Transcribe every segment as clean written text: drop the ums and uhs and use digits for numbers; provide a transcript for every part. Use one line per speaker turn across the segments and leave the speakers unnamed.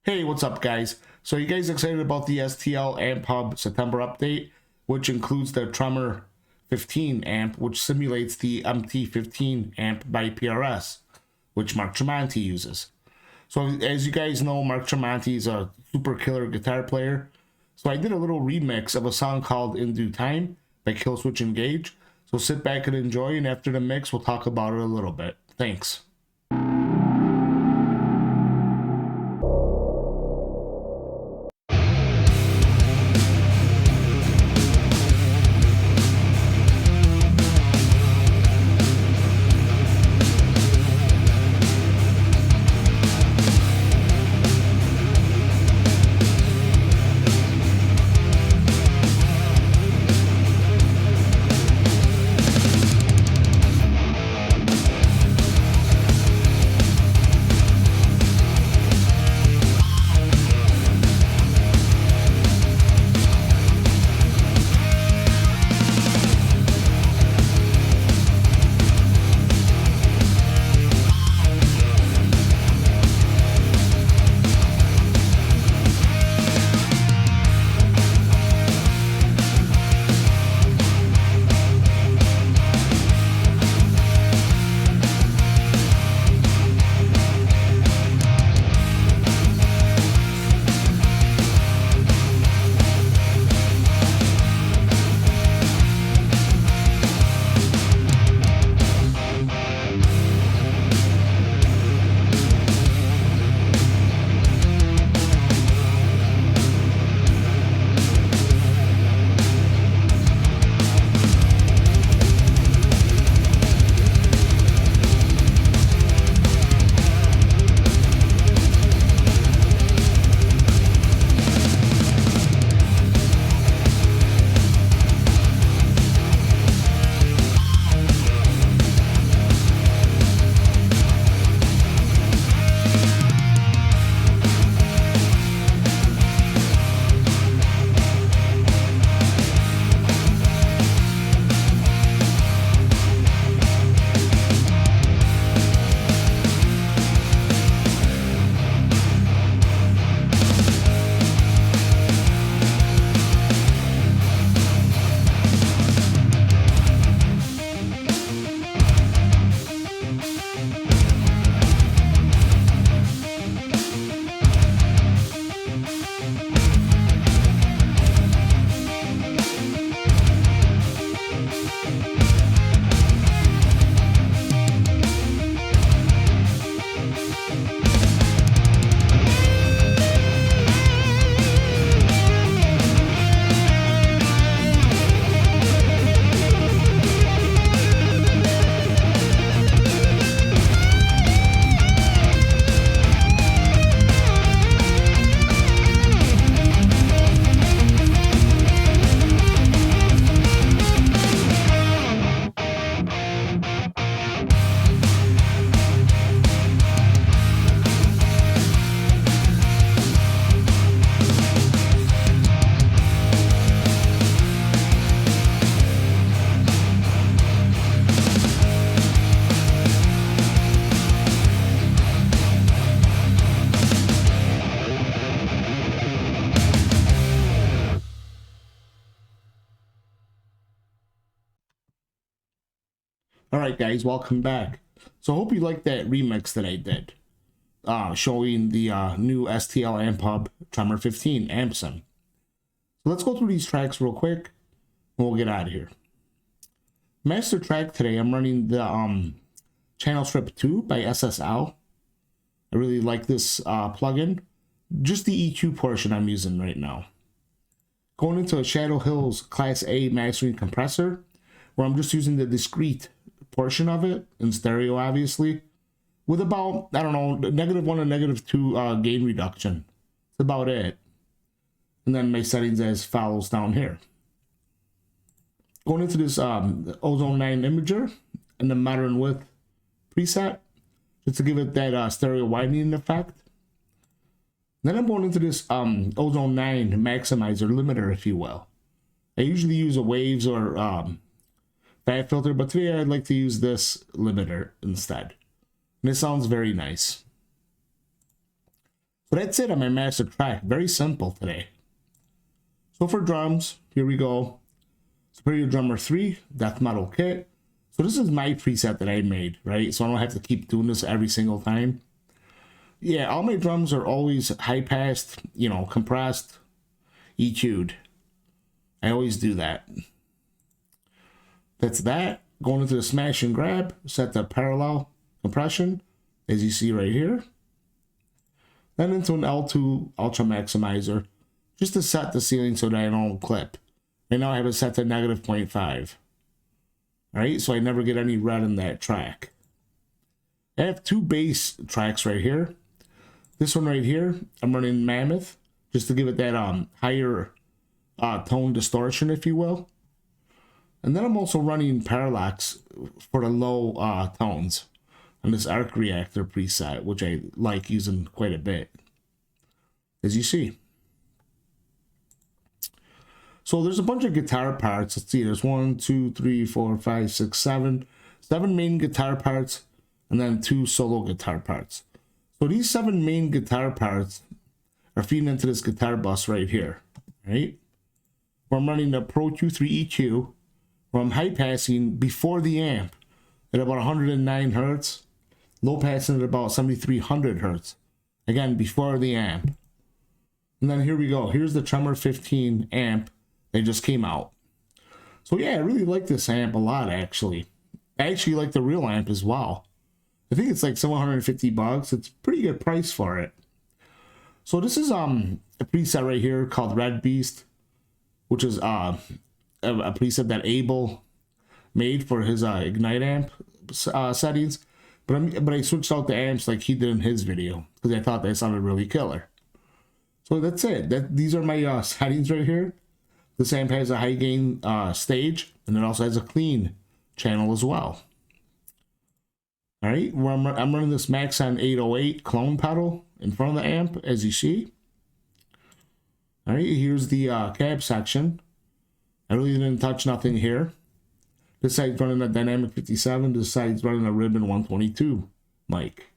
Hey, what's up, guys? So, you guys excited about the STL Amphub September update, which includes the Tremor 15 amp, which simulates the MT15 amp by PRS, which Mark Tremonti uses. So, as you guys know, Mark Tremonti is a super killer guitar player. So, I did a little remix of a song called In Due Time by Killswitch Engage. So, sit back and enjoy, and after the mix, we'll talk about it a little bit. Thanks. Alright, guys, welcome back. So I hope you liked that remix that I did, showing the new STL Amphub Tremor 15 amp sim. So let's go through these tracks real quick, and we'll get out of here. Master track today, I'm running the Channel Strip 2 by SSL. I really like this plugin. Just the EQ portion I'm using right now. Going into a Shadow Hills Class A mastering compressor, where I'm just using the discrete portion of it in stereo, obviously, with about, I don't know, -1 and -2 gain reduction. That's about it. And then my settings as follows down here. Going into this Ozone 9 imager and the modern width preset, just to give it that stereo widening effect. Then I'm going into this Ozone 9 maximizer limiter, if you will. I usually use a waves or fat filter, but today I'd like to use this limiter instead. And it sounds very nice. So that's it on my master track. Very simple today. So for drums, here we go. Superior Drummer 3, Death Metal Kit. So this is my preset that I made, right? So I don't have to keep doing this every single time. Yeah, all my drums are always high-passed, you know, compressed, EQ'd. I always do that. That's that. Going into the smash and grab, set the parallel compression, as you see right here. Then into an L2 Ultra Maximizer, just to set the ceiling so that I don't clip. Right now I have it set to -0.5. Alright, so I never get any red in that track. I have two bass tracks right here. This one right here, I'm running Mammoth, just to give it that higher tone distortion, if you will. And then I'm also running Parallax for the low tones on this Arc Reactor preset, which I like using quite a bit, as you see. So there's a bunch of guitar parts. Let's see, there's 1, 2, 3, 4, 5, 6, 7. 7 main guitar parts, and then 2 solo guitar parts. So these 7 main guitar parts are feeding into this guitar bus right here, right? Where I'm running the Pro Q3 EQ, where I'm high passing before the amp at about 109 hertz, low passing at about 7300 hertz. Again, before the amp. And then here we go. Here's the Tremor 15 amp that just came out. So yeah, I really like this amp a lot, actually. I actually like the real amp as well. I think it's like $750. It's a pretty good price for it. So this is a preset right here called Red Beast, which is a preset that Abel made for his Ignite amp settings. But I switched out the amps like he did in his video because I thought that sounded really killer. So that's it. These are my settings right here. This amp has a high gain stage, and it also has a clean channel as well. All right, where I'm running this Maxon 808 clone pedal in front of the amp, as you see. All right, here's the cab section. I really didn't touch nothing here. This side's running a Dynamic 57. This side's running a Ribbon 122 mic.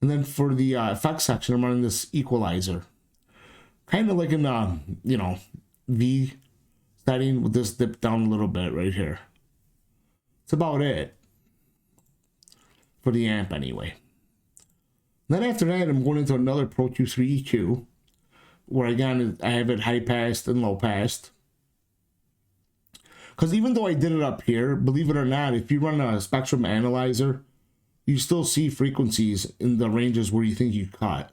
And then for the effects section, I'm running this equalizer. Kind of like an, you know, V setting with this dip down a little bit right here. That's about it. For the amp anyway. Then after that, I'm going into another Pro Q3 EQ. Where again, I have it high passed and low passed. Because even though I did it up here, believe it or not, if you run a spectrum analyzer, you still see frequencies in the ranges where you think you cut.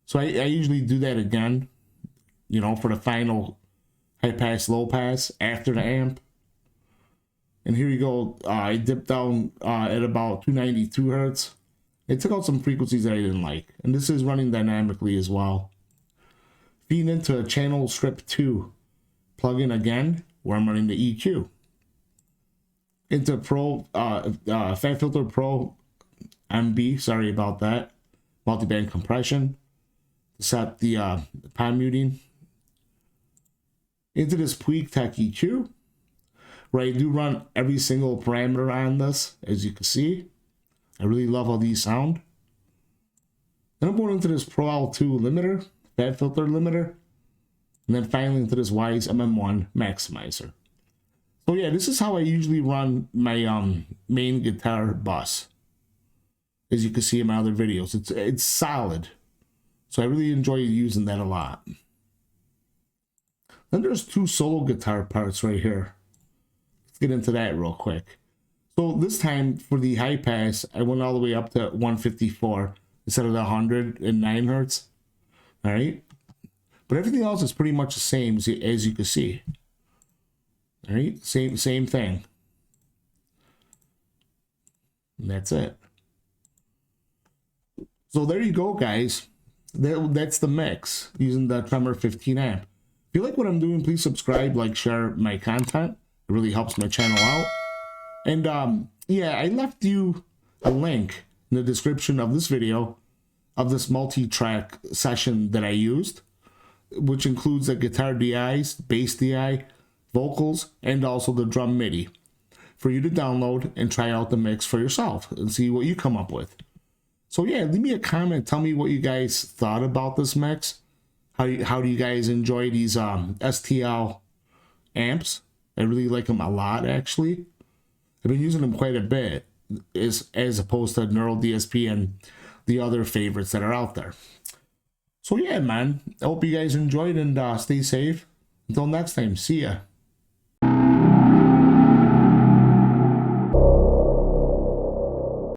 So I usually do that again, you know, for the final high pass, low pass after the amp. And here you go, I dipped down at about 292 hertz. It took out some frequencies that I didn't like. And this is running dynamically as well. Feeding into a channel strip 2 plugin again, where I'm running the EQ. Into Pro, Fat Filter Pro MB, sorry about that. Multiband compression. To set the pan muting. Into this Puig Tech EQ, where I do run every single parameter on this, as you can see. I really love how these sound. Then I'm going into this Pro L2 limiter, Fat Filter limiter. And then finally into this Wise MM1 maximizer. So yeah, this is how I usually run my main guitar bus. As you can see in my other videos, it's solid. So I really enjoy using that a lot. Then there's 2 solo guitar parts right here. Let's get into that real quick. So this time for the high pass, I went all the way up to 154 instead of the 109 hertz. All right. But everything else is pretty much the same as you can see. All right, same thing. And that's it. So there you go, guys. That's the mix using the Tremor 15 amp. If you like what I'm doing, please subscribe, like, share my content. It really helps my channel out. And yeah, I left you a link in the description of this video of this multi-track session that I used, which includes the guitar DIs, bass DI, vocals, and also the drum MIDI for you to download and try out the mix for yourself and see what you come up with. So yeah, leave me a comment. Tell me what you guys thought about this mix. How do you guys enjoy these STL amps? I really like them a lot, actually. I've been using them quite a bit, as opposed to Neural DSP and the other favorites that are out there. So yeah, man, I hope you guys enjoyed and stay safe. Until next time, see ya.